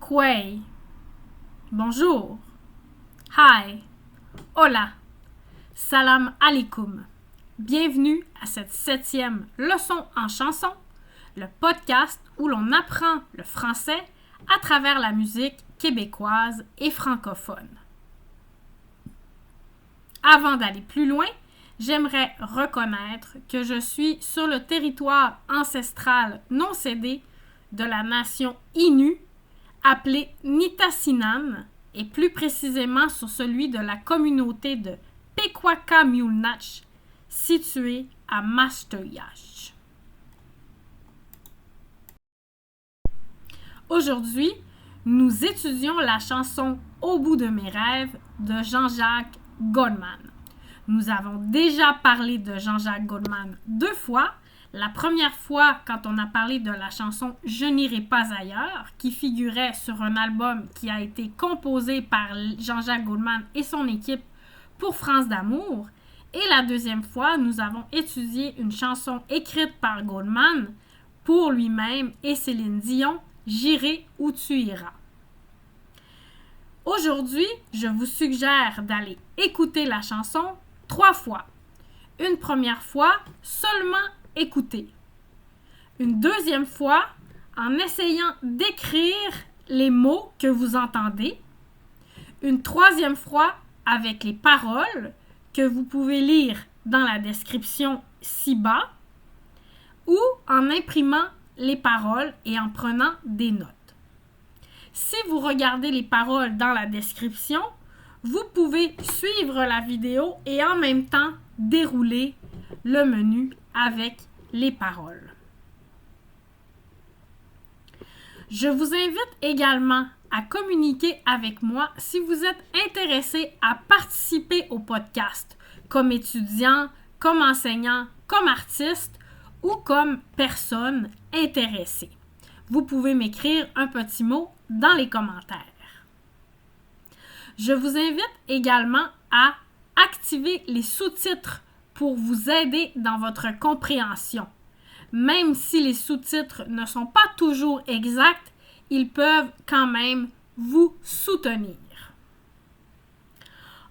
Kwei. Bonjour. Hi. Hola. Salam alaikum. Bienvenue à cette 7e leçon en chanson, le podcast où l'on apprend le français à travers la musique québécoise et francophone. Avant d'aller plus loin, j'aimerais reconnaître que je suis sur le territoire ancestral non cédé de la nation Innu, appelée Nitassinan, et plus précisément sur celui de la communauté de Pequaca-Mulnach, située à Mastoyage. Aujourd'hui, nous étudions la chanson « Au bout de mes rêves » de Jean-Jacques Goldman. Nous avons déjà parlé de Jean-Jacques Goldman 2 fois. La première fois, quand on a parlé de la chanson « Je n'irai pas ailleurs » qui figurait sur un album qui a été composé par Jean-Jacques Goldman et son équipe pour France d'amour. Et la deuxième fois, nous avons étudié une chanson écrite par Goldman pour lui-même et Céline Dion, « J'irai où tu iras ». Aujourd'hui, je vous suggère d'aller écouter la chanson 3 fois. Une première fois, seulement écouter. Une deuxième fois, en essayant d'écrire les mots que vous entendez. Une troisième fois, avec les paroles que vous pouvez lire dans la description ci-bas ou en imprimant les paroles et en prenant des notes. Si vous regardez les paroles dans la description, vous pouvez suivre la vidéo et en même temps dérouler le menu avec les paroles. Je vous invite également à communiquer avec moi si vous êtes intéressé à participer au podcast comme étudiant, comme enseignant, comme artiste ou comme personne intéressée. Vous pouvez m'écrire un petit mot dans les commentaires. Je vous invite également à activer les sous-titres pour vous aider dans votre compréhension. Même si les sous-titres ne sont pas toujours exacts, ils peuvent quand même vous soutenir.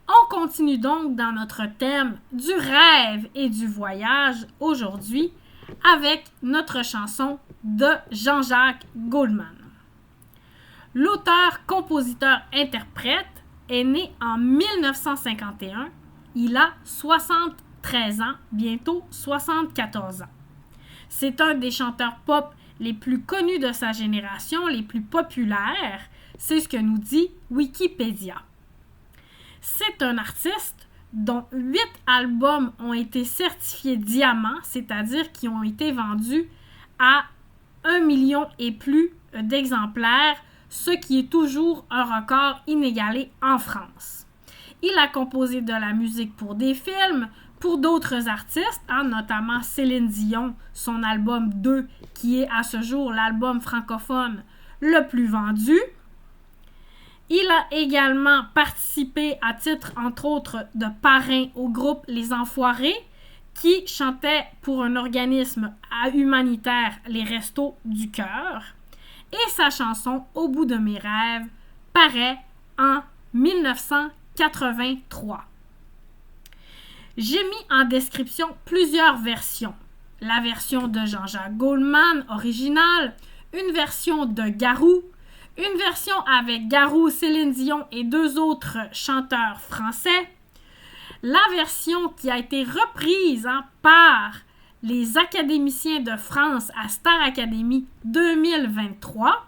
On continue donc dans notre thème du rêve et du voyage aujourd'hui avec notre chanson de Jean-Jacques Goldman. L'auteur, compositeur, interprète est né en 1951. Il a 73 ans, bientôt 74 ans. C'est un des chanteurs pop les plus connus de sa génération, les plus populaires. C'est ce que nous dit Wikipédia. C'est un artiste dont 8 albums ont été certifiés diamant, c'est-à-dire qui ont été vendus à 1 million et plus d'exemplaires, ce qui est toujours un record inégalé en France. Il a composé de la musique pour des films, pour d'autres artistes, notamment Céline Dion, son album 2, qui est à ce jour l'album francophone le plus vendu. Il a également participé à titre, entre autres, de parrain au groupe Les Enfoirés, qui chantait pour un organisme humanitaire, les Restos du Cœur. Et sa chanson « Au bout de mes rêves » paraît en 1983. J'ai mis en description plusieurs versions. La version de Jean-Jacques Goldman originale, une version de Garou, une version avec Garou, Céline Dion et 2 autres chanteurs français, la version qui a été reprise par les académiciens de France à Star Academy 2023,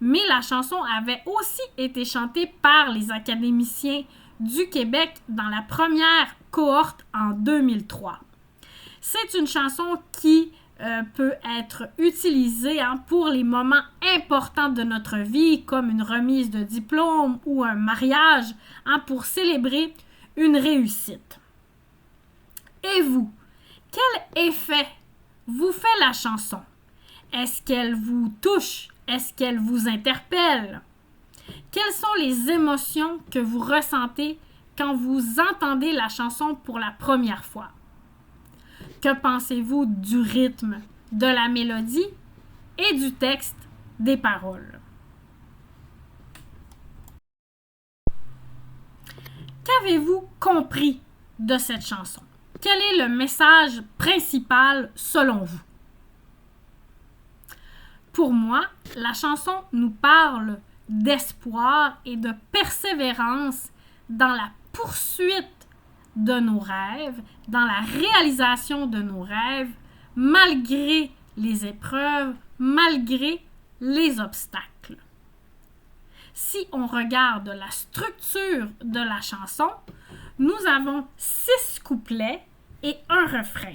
mais la chanson avait aussi été chantée par les académiciens du Québec dans la première cohorte en 2003. C'est une chanson qui peut être utilisée pour les moments importants de notre vie, comme une remise de diplôme ou un mariage, pour célébrer une réussite. Et vous, quel effet vous fait la chanson? Est-ce qu'elle vous touche? Est-ce qu'elle vous interpelle? Quelles sont les émotions que vous ressentez quand vous entendez la chanson pour la première fois? Que pensez-vous du rythme, de la mélodie et du texte des paroles? qu'avez-vous compris de cette chanson? Quel est le message principal selon vous? Pour moi, la chanson nous parle d'espoir et de persévérance dans la poursuite de nos rêves, dans la réalisation de nos rêves, malgré les épreuves, malgré les obstacles. Si on regarde la structure de la chanson, nous avons 6 couplets et un refrain.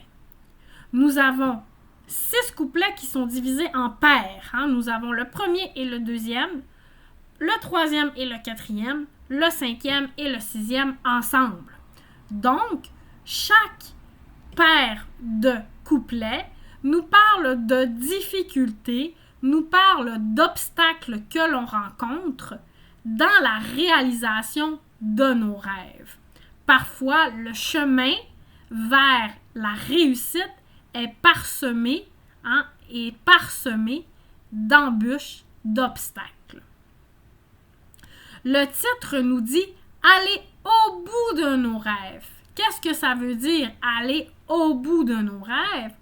Nous avons 6 couplets qui sont divisés en paires. Nous avons le premier et le deuxième, le troisième et le quatrième, le cinquième et le sixième ensemble. Donc, chaque paire de couplets nous parle de difficultés, nous parle d'obstacles que l'on rencontre dans la réalisation de nos rêves. Parfois, le chemin vers la réussite est parsemé, d'embûches, d'obstacles. Le titre nous dit « Aller au bout de nos rêves ». Qu'est-ce que ça veut dire « aller au bout de nos rêves » ?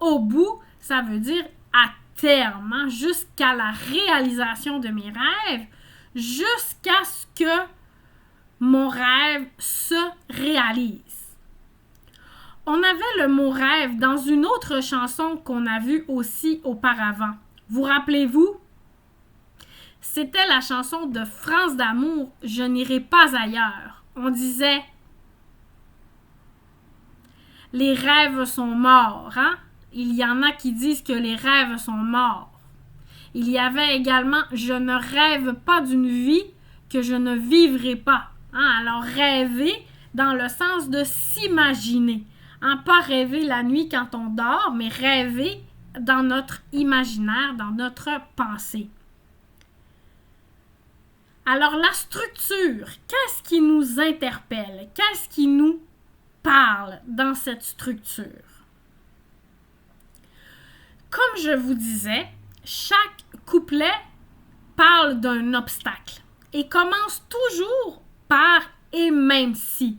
Au bout, ça veut dire à terme, jusqu'à la réalisation de mes rêves, jusqu'à ce que mon rêve se réalise. On avait le mot rêve dans une autre chanson qu'on a vue aussi auparavant. Vous rappelez-vous? C'était la chanson de France d'Amour, « Je n'irai pas ailleurs ». On disait « Les rêves sont morts ». Il y en a qui disent que les rêves sont morts. Il y avait également « Je ne rêve pas d'une vie que je ne vivrai pas ». Alors, rêver dans le sens de s'imaginer. Pas rêver la nuit quand on dort, mais rêver dans notre imaginaire, dans notre pensée. Alors, la structure, qu'est-ce qui nous interpelle? Qu'est-ce qui nous parle dans cette structure? Comme je vous disais, chaque couplet parle d'un obstacle et commence toujours par « et même si ».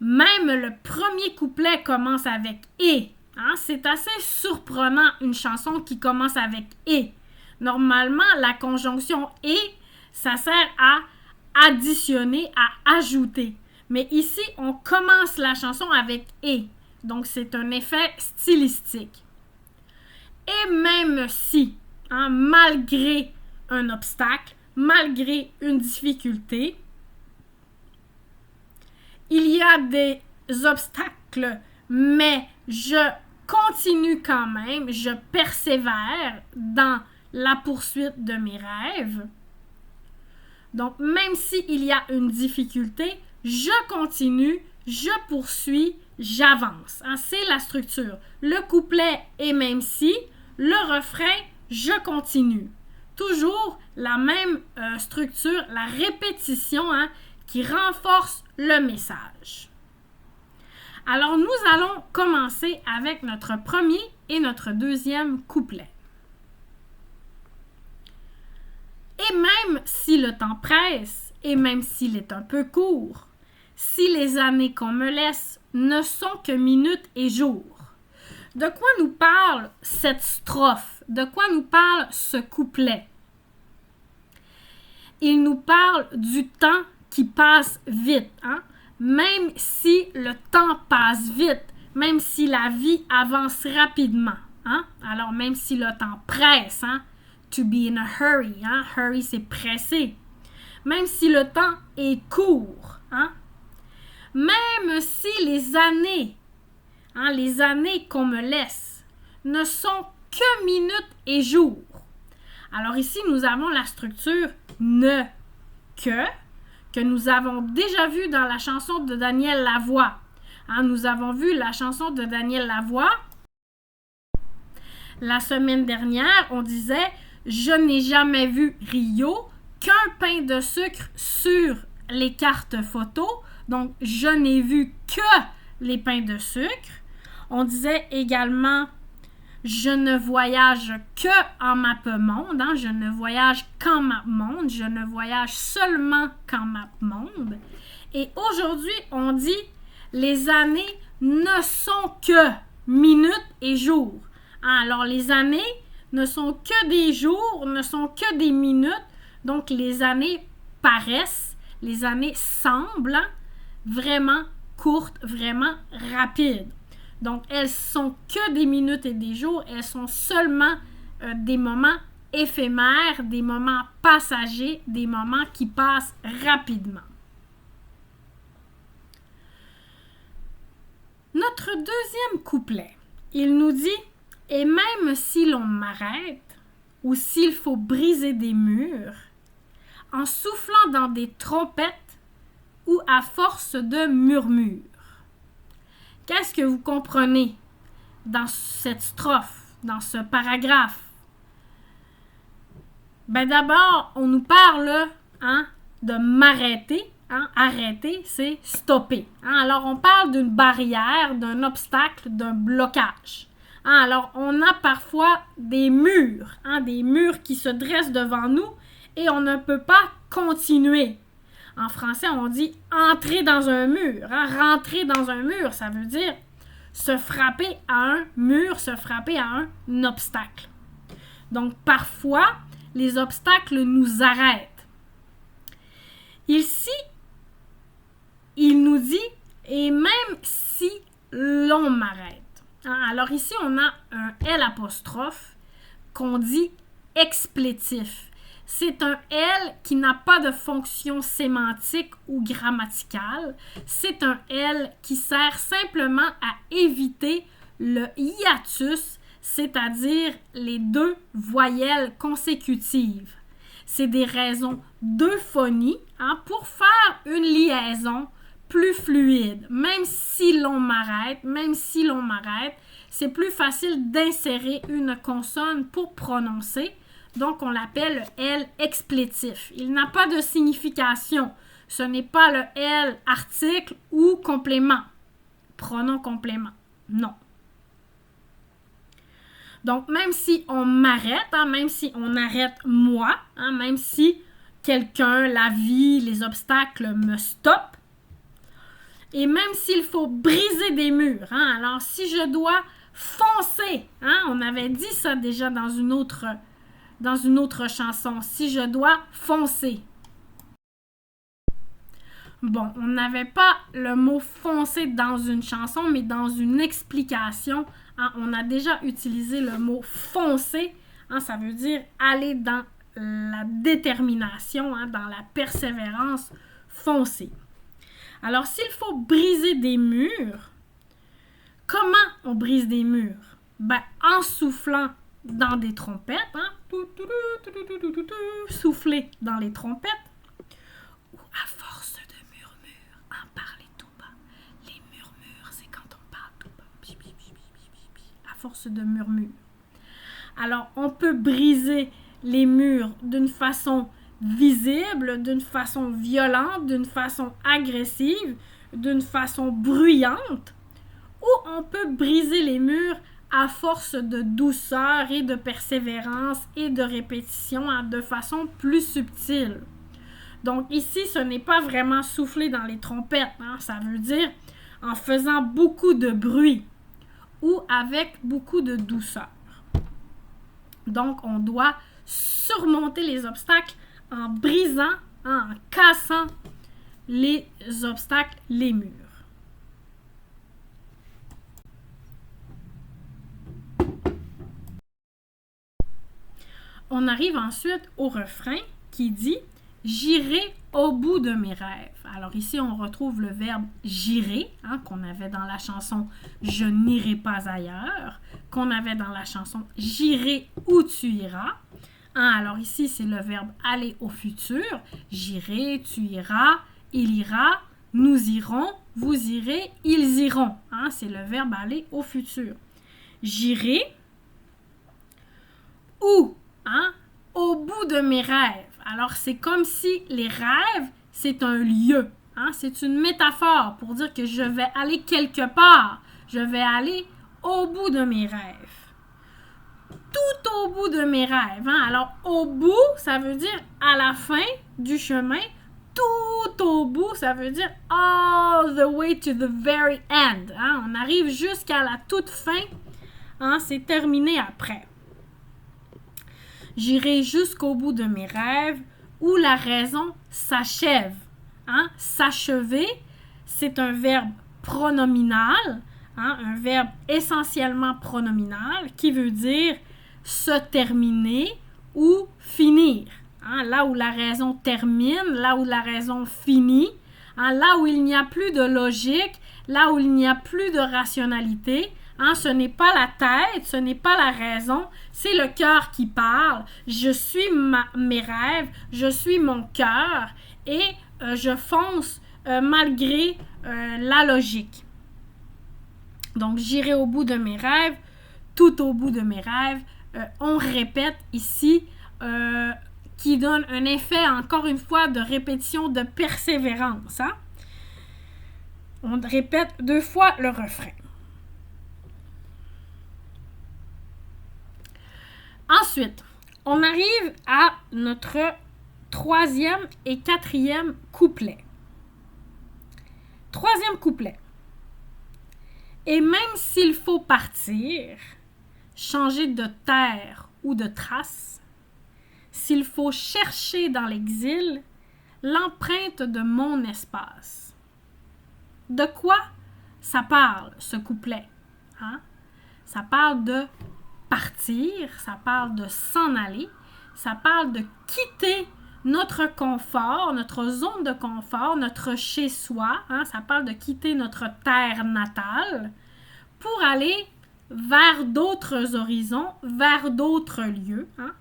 Même le premier couplet commence avec « et ». C'est assez surprenant une chanson qui commence avec « et ». Normalement, la conjonction « et », ça sert à additionner, à ajouter. Mais ici, on commence la chanson avec « et ». Donc, c'est un effet stylistique. Et même si, malgré un obstacle, malgré une difficulté, il y a des obstacles, mais je continue quand même, je persévère dans la poursuite de mes rêves. Donc, même s'il y a une difficulté, je continue, je poursuis, j'avance. C'est la structure. Le couplet « et même si », le refrain « je continue ». Toujours la même structure, la répétition qui renforce le message. Alors, nous allons commencer avec notre premier et notre deuxième couplet. Et même si le temps presse, et même s'il est un peu court, si les années qu'on me laisse ne sont que minutes et jours. De quoi nous parle cette strophe? De quoi nous parle ce couplet? Il nous parle du temps qui passe vite. Même si le temps passe vite, même si la vie avance rapidement. Alors, même si le temps presse, to be in a hurry. Hurry, c'est pressé. Même si le temps est court. Même si les années qu'on me laisse ne sont que minutes et jours. Alors ici, nous avons la structure ne, que nous avons déjà vu dans la chanson de Daniel Lavoie. Nous avons vu la chanson de Daniel Lavoie. La semaine dernière, on disait « Je n'ai jamais vu Rio qu'un pain de sucre sur les cartes photos. » Donc, je n'ai vu que les pains de sucre. On disait également « Je ne voyage que en mappemonde. » Je ne voyage qu'en mappemonde. Je ne voyage seulement qu'en mappemonde. Et aujourd'hui, on dit les années ne sont que minutes et jours. Alors, les années ne sont que des jours, ne sont que des minutes. Donc, les années paraissent, les années semblent vraiment courtes, vraiment rapides. Donc, elles sont que des minutes et des jours. Elles sont seulement des moments éphémères, des moments passagers, des moments qui passent rapidement. Notre deuxième couplet, il nous dit « Et même si l'on m'arrête, ou s'il faut briser des murs, en soufflant dans des trompettes ou à force de murmures. » Qu'est-ce que vous comprenez dans cette strophe, dans ce paragraphe? Ben d'abord, on nous parle de m'arrêter. Arrêter, c'est stopper. Alors, on parle d'une barrière, d'un obstacle, d'un blocage. Alors, on a parfois des murs qui se dressent devant nous et on ne peut pas continuer. En français, on dit « entrer dans un mur ». Rentrer dans un mur, ça veut dire se frapper à un mur, se frapper à un obstacle. Donc, parfois, les obstacles nous arrêtent. Ici, il nous dit « et même si l'on m'arrête ». Alors ici, on a un L apostrophe qu'on dit explétif. C'est un L qui n'a pas de fonction sémantique ou grammaticale. C'est un L qui sert simplement à éviter le hiatus, c'est-à-dire les deux voyelles consécutives. C'est des raisons d'euphonie pour faire une liaison plus fluide. Même si l'on m'arrête, c'est plus facile d'insérer une consonne pour prononcer. Donc, on l'appelle le L explétif. Il n'a pas de signification. Ce n'est pas le L article ou complément. Pronom complément. Non. Donc, même si on m'arrête, même si on arrête moi, même si quelqu'un, la vie, les obstacles me stoppent, et même s'il faut briser des murs, alors si je dois foncer, on avait dit ça déjà dans une autre chanson, si je dois foncer. Bon, on n'avait pas le mot foncer dans une chanson, mais dans une explication, on a déjà utilisé le mot foncer, ça veut dire aller dans la détermination, dans la persévérance, foncer. Alors, s'il faut briser des murs, comment on brise des murs? Ben, en soufflant dans des trompettes, souffler dans les trompettes, ou à force de murmures, en parler tout bas. Les murmures, c'est quand on parle tout bas, à force de murmures. Alors, on peut briser les murs d'une façon visible, d'une façon violente, d'une façon agressive, d'une façon bruyante, ou on peut briser les murs à force de douceur et de persévérance et de répétition de façon plus subtile. Donc ici, ce n'est pas vraiment souffler dans les trompettes, ça veut dire en faisant beaucoup de bruit ou avec beaucoup de douceur. Donc on doit surmonter les obstacles en brisant, en cassant les obstacles, les murs. On arrive ensuite au refrain qui dit « J'irai au bout de mes rêves ». Alors ici, on retrouve le verbe « j'irai » qu'on avait dans la chanson « Je n'irai pas ailleurs », qu'on avait dans la chanson « J'irai où tu iras ». Alors ici, c'est le verbe « aller au futur ». J'irai, tu iras, il ira, nous irons, vous irez, ils iront. C'est le verbe « aller au futur ». J'irai où? Au bout de mes rêves. Alors, c'est comme si les rêves, c'est un lieu. C'est une métaphore pour dire que je vais aller quelque part. Je vais aller au bout de mes rêves. Tout au bout de mes rêves. Alors, au bout, ça veut dire à la fin du chemin, tout au bout, ça veut dire all the way to the very end. Hein? On arrive jusqu'à la toute fin. Hein? C'est terminé après. J'irai jusqu'au bout de mes rêves où la raison s'achève. Hein? S'achever, c'est un verbe pronominal, hein? Un verbe essentiellement pronominal qui veut dire se terminer ou finir. Hein? Là où la raison termine, là où la raison finit, hein? Là où il n'y a plus de logique, là où il n'y a plus de rationalité. Hein, ce n'est pas la tête, ce n'est pas la raison, c'est le cœur qui parle. Je suis mes rêves, je suis mon cœur et je fonce malgré la logique. Donc, j'irai au bout de mes rêves, tout au bout de mes rêves. On répète ici, qui donne un effet, encore une fois, de répétition, de persévérance. Hein? On répète 2 fois le refrain. Ensuite, on arrive à notre 3e et 4e couplet. 3e couplet. Et même s'il faut partir, changer de terre ou de trace, s'il faut chercher dans l'exil l'empreinte de mon espace. De quoi ça parle, ce couplet? Hein? Ça parle de partir, ça parle de s'en aller, ça parle de quitter notre confort, notre zone de confort, notre chez-soi, hein, ça parle de quitter notre terre natale pour aller vers d'autres horizons, vers d'autres lieux. Hein.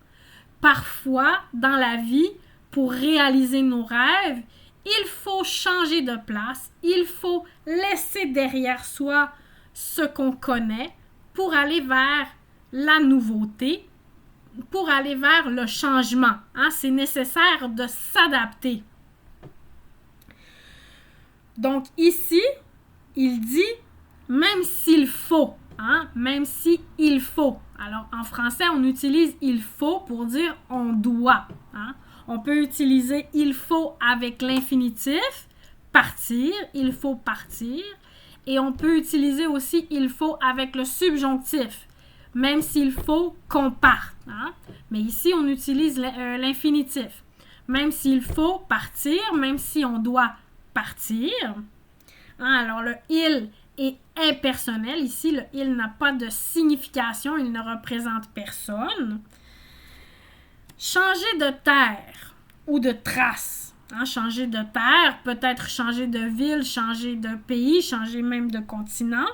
Parfois, dans la vie, pour réaliser nos rêves, il faut changer de place, il faut laisser derrière soi ce qu'on connaît pour aller vers la nouveauté, pour aller vers le changement. Hein? C'est nécessaire de s'adapter. Donc ici, il dit même s'il faut. Hein? Même s'il faut. Alors en français, on utilise il faut pour dire on doit. Hein? On peut utiliser il faut avec l'infinitif, partir, il faut partir. Et on peut utiliser aussi il faut avec le subjonctif, même s'il faut qu'on parte. Hein? Mais ici, on utilise l'infinitif. Même s'il faut partir, même si on doit partir. Hein? Alors, le « il » est impersonnel. Ici, le « il » n'a pas de signification. Il ne représente personne. Changer de terre ou de trace. Hein? Changer de terre, peut-être changer de ville, changer de pays, changer même de continent.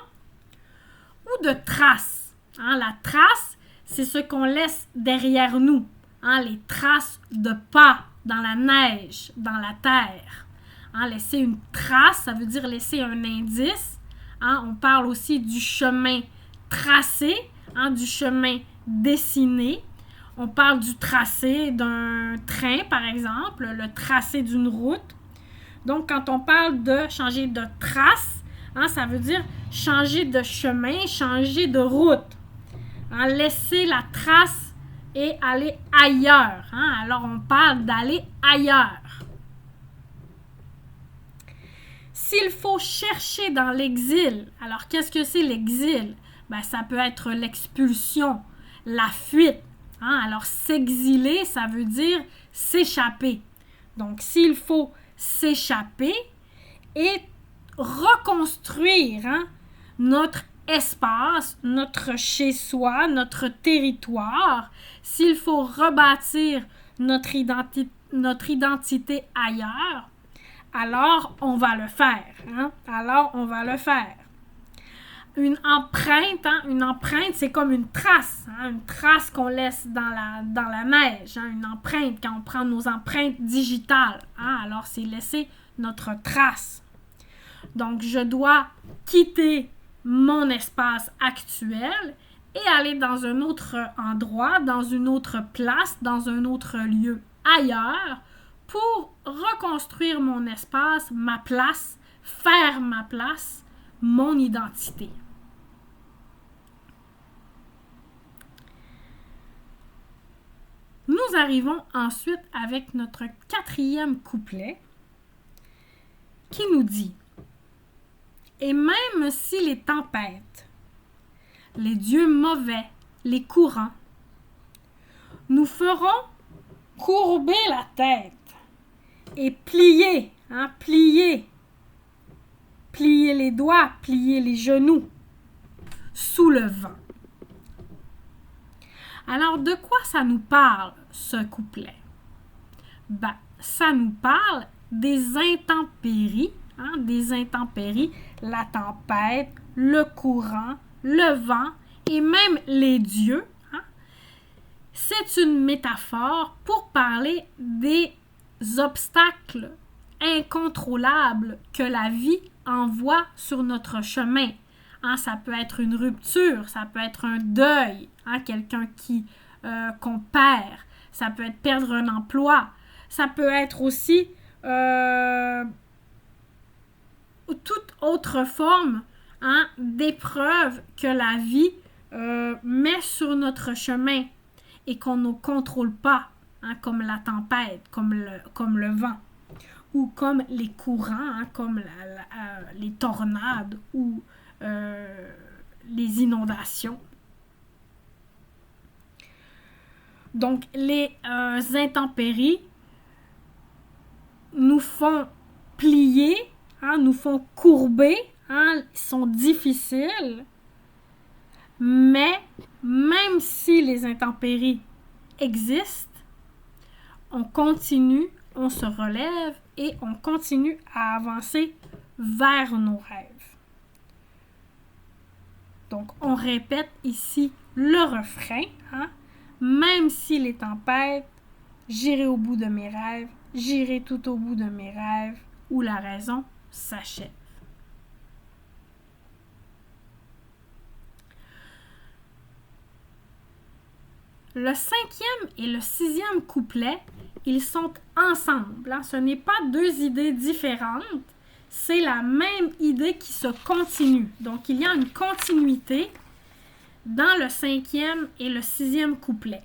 Ou de trace. Hein, la trace, c'est ce qu'on laisse derrière nous. Hein, les traces de pas dans la neige, dans la terre. Hein, laisser une trace, ça veut dire laisser un indice. Hein, on parle aussi du chemin tracé, hein, du chemin dessiné. On parle du tracé d'un train, par exemple, le tracé d'une route. Donc, quand on parle de changer de trace, hein, ça veut dire changer de chemin, changer de route. Hein, laisser la trace et aller ailleurs. Hein? Alors, on parle d'aller ailleurs. S'il faut chercher dans l'exil, alors qu'est-ce que c'est l'exil? Ben, ça peut être l'expulsion, la fuite. Hein? Alors, s'exiler, ça veut dire s'échapper. Donc, s'il faut s'échapper et reconstruire notre espace, notre chez-soi, notre territoire, s'il faut rebâtir notre identité ailleurs, alors on va le faire. Hein? Alors on va le faire. Une empreinte, c'est comme une trace. Hein? Une trace qu'on laisse dans la neige. Hein? Une empreinte, quand on prend nos empreintes digitales. Hein? Alors c'est laisser notre trace. Donc je dois quitter mon espace actuel et aller dans un autre endroit, dans une autre place, dans un autre lieu ailleurs pour reconstruire mon espace, ma place, faire ma place, mon identité. Nous arrivons ensuite avec notre 4e couplet qui nous dit « Et même si les tempêtes, les dieux mauvais, les courants, nous ferons courber la tête et plier, plier les doigts, plier les genoux sous le vent. » Alors, de quoi ça nous parle, ce couplet? Ça nous parle des intempéries, la tempête, le courant, le vent et même les dieux. C'est une métaphore pour parler des obstacles incontrôlables que la vie envoie sur notre chemin. Ça peut être une rupture, ça peut être un deuil, quelqu'un qu'on perd, ça peut être perdre un emploi, ça peut être aussi toute autre forme d'épreuve que la vie met sur notre chemin et qu'on ne contrôle pas, comme la tempête, comme le vent, ou comme les courants, comme les tornades ou les inondations. Donc, les intempéries nous font plier, nous font courber, sont difficiles, mais même si les intempéries existent, on continue, on se relève et on continue à avancer vers nos rêves. Donc, on répète ici le refrain, même si les tempêtes, j'irai au bout de mes rêves, j'irai tout au bout de mes rêves, où la raison s'achève. Le 5e et le 6e couplet, ils sont ensemble. Ce n'est pas deux idées différentes, c'est la même idée qui se continue. Donc, il y a une continuité dans le 5e et le 6e couplet.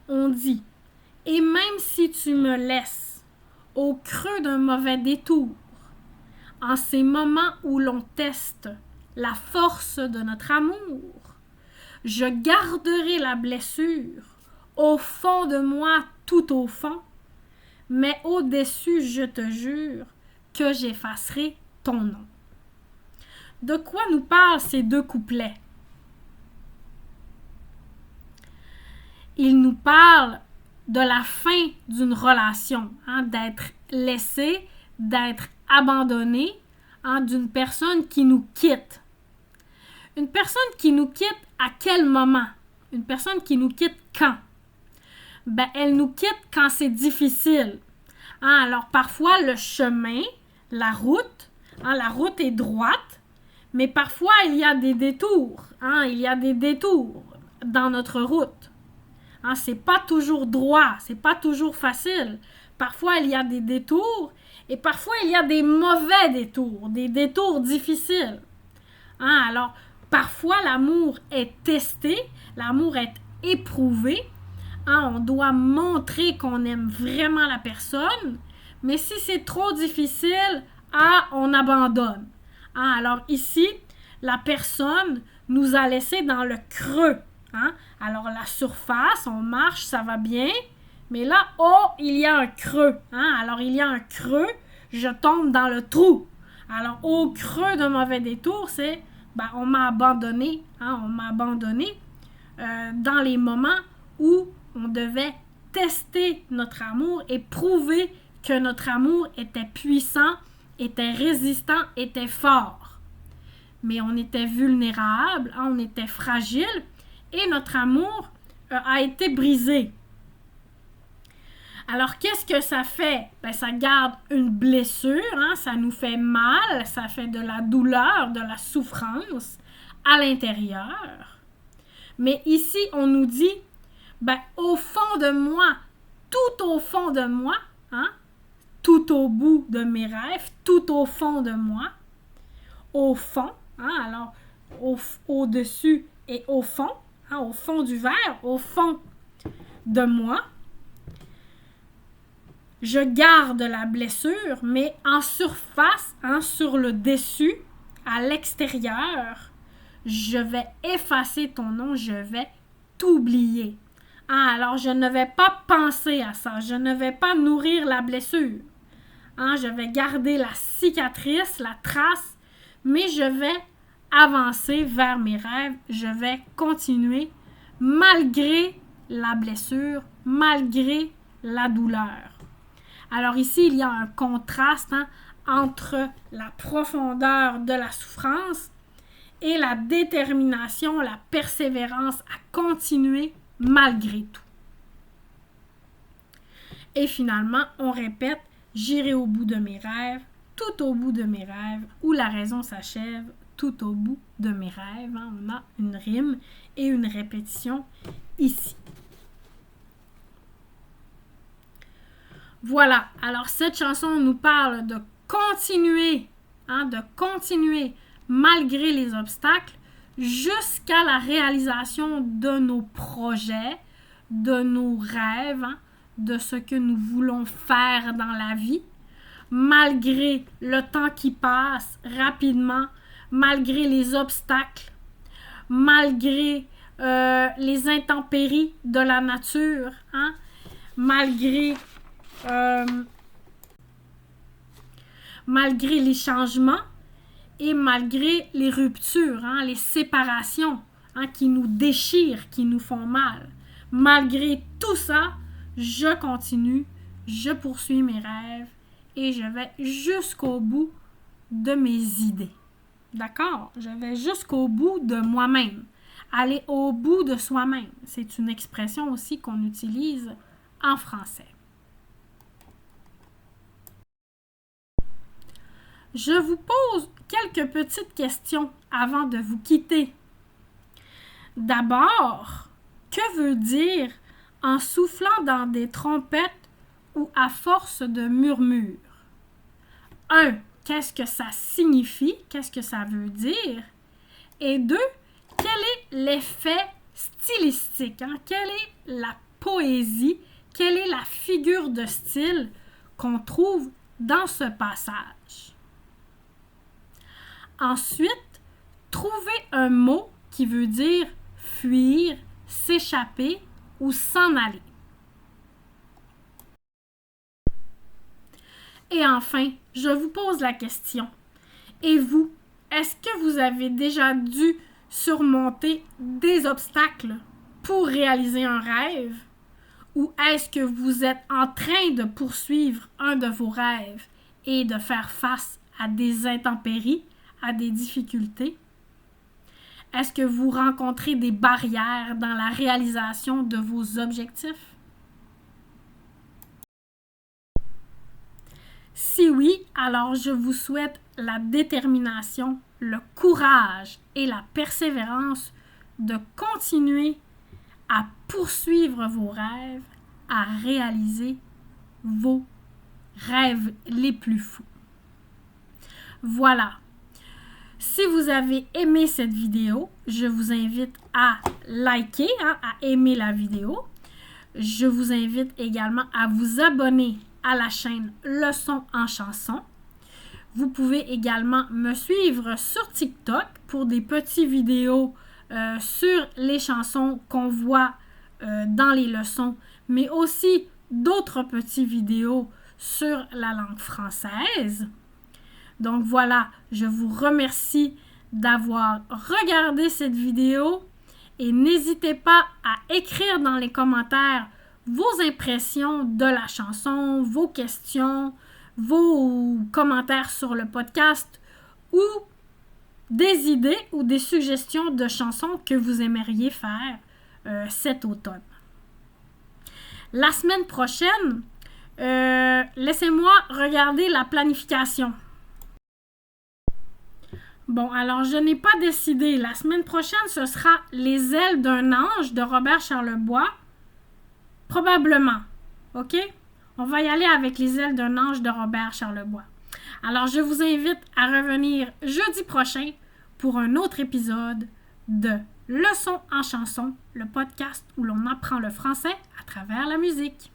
On dit « Et même si tu me laisses au creux d'un mauvais détour, en ces moments où l'on teste la force de notre amour, je garderai la blessure au fond de moi, tout au fond, mais au-dessus, je te jure, que j'effacerai ton nom. » De quoi nous parlent ces deux couplets? Ils nous parlent de la fin d'une relation, d'être laissé, d'être abandonné, d'une personne qui nous quitte. Une personne qui nous quitte à quel moment? Une personne qui nous quitte quand? Elle nous quitte quand c'est difficile. Alors parfois le chemin, la route est droite, mais parfois il y a des détours. Il y a des détours dans notre route. C'est pas toujours droit, c'est pas toujours facile. Parfois il y a des détours et parfois il y a des mauvais détours, des détours difficiles. Alors parfois l'amour est testé, l'amour est éprouvé. On doit montrer qu'on aime vraiment la personne, mais si c'est trop difficile, on abandonne. Alors ici, la personne nous a laissé dans le creux. Alors la surface, on marche, ça va bien, mais là, il y a un creux. Alors il y a un creux, je tombe dans le trou. Alors au creux d'un mauvais détour, c'est, on m'a abandonné. On m'a abandonné dans les moments où on devait tester notre amour et prouver que notre amour était puissant, était résistant, était fort. Mais on était vulnérable, on était fragile et notre amour a été brisé. Alors, qu'est-ce que ça fait? Ça garde une blessure, ça nous fait mal, ça fait de la douleur, de la souffrance à l'intérieur. Mais ici, on nous dit, au fond de moi, tout au fond de moi, tout au bout de mes rêves, tout au fond de moi, au fond, alors au-dessus et au fond du verre, au fond de moi, je garde la blessure, mais en surface, sur le dessus, à l'extérieur, je vais effacer ton nom, je vais t'oublier. Alors, je ne vais pas penser à ça, je ne vais pas nourrir la blessure. Je vais garder la cicatrice, la trace, mais je vais avancer vers mes rêves, je vais continuer malgré la blessure, malgré la douleur. Alors ici, il y a un contraste entre la profondeur de la souffrance et la détermination, la persévérance à continuer malgré tout. Et finalement, on répète, j'irai au bout de mes rêves, tout au bout de mes rêves, où la raison s'achève, tout au bout de mes rêves. On a une rime et une répétition ici. Voilà, alors cette chanson nous parle de continuer malgré les obstacles jusqu'à la réalisation de nos projets, de nos rêves, de ce que nous voulons faire dans la vie, malgré le temps qui passe rapidement, malgré les obstacles, malgré les intempéries de la nature, malgré les changements et malgré les ruptures, les séparations qui nous déchirent, qui nous font mal. Malgré tout ça, je continue, je poursuis mes rêves et je vais jusqu'au bout de mes idées. D'accord? Je vais jusqu'au bout de moi-même. Aller au bout de soi-même. C'est une expression aussi qu'on utilise en français. Je vous pose quelques petites questions avant de vous quitter. D'abord, que veut dire en soufflant dans des trompettes ou à force de murmures? 1. Qu'est-ce que ça signifie? Qu'est-ce que ça veut dire? Et 2. Quel est l'effet stylistique? Quelle est la poésie? Quelle est la figure de style qu'on trouve dans ce passage? Ensuite, trouvez un mot qui veut dire fuir, s'échapper ou s'en aller. Et enfin, je vous pose la question. Et vous, est-ce que vous avez déjà dû surmonter des obstacles pour réaliser un rêve? Ou est-ce que vous êtes en train de poursuivre un de vos rêves et de faire face à des intempéries, à des difficultés? Est-ce que vous rencontrez des barrières dans la réalisation de vos objectifs? Si oui, alors je vous souhaite la détermination, le courage et la persévérance de continuer à poursuivre vos rêves, à réaliser vos rêves les plus fous. Voilà. Si vous avez aimé cette vidéo, je vous invite à liker, à aimer la vidéo. Je vous invite également à vous abonner à la chaîne Leçons en chanson. Vous pouvez également me suivre sur TikTok pour des petites vidéos sur les chansons qu'on voit dans les leçons, mais aussi d'autres petites vidéos sur la langue française. Donc voilà, je vous remercie d'avoir regardé cette vidéo et n'hésitez pas à écrire dans les commentaires vos impressions de la chanson, vos questions, vos commentaires sur le podcast ou des idées ou des suggestions de chansons que vous aimeriez faire cet automne. La semaine prochaine, laissez-moi regarder la planification. Bon, alors je n'ai pas décidé. La semaine prochaine, ce sera Les ailes d'un ange de Robert Charlebois. Probablement. OK? On va y aller avec Les ailes d'un ange de Robert Charlebois. Alors, je vous invite à revenir jeudi prochain pour un autre épisode de Leçons en chanson, le podcast où l'on apprend le français à travers la musique.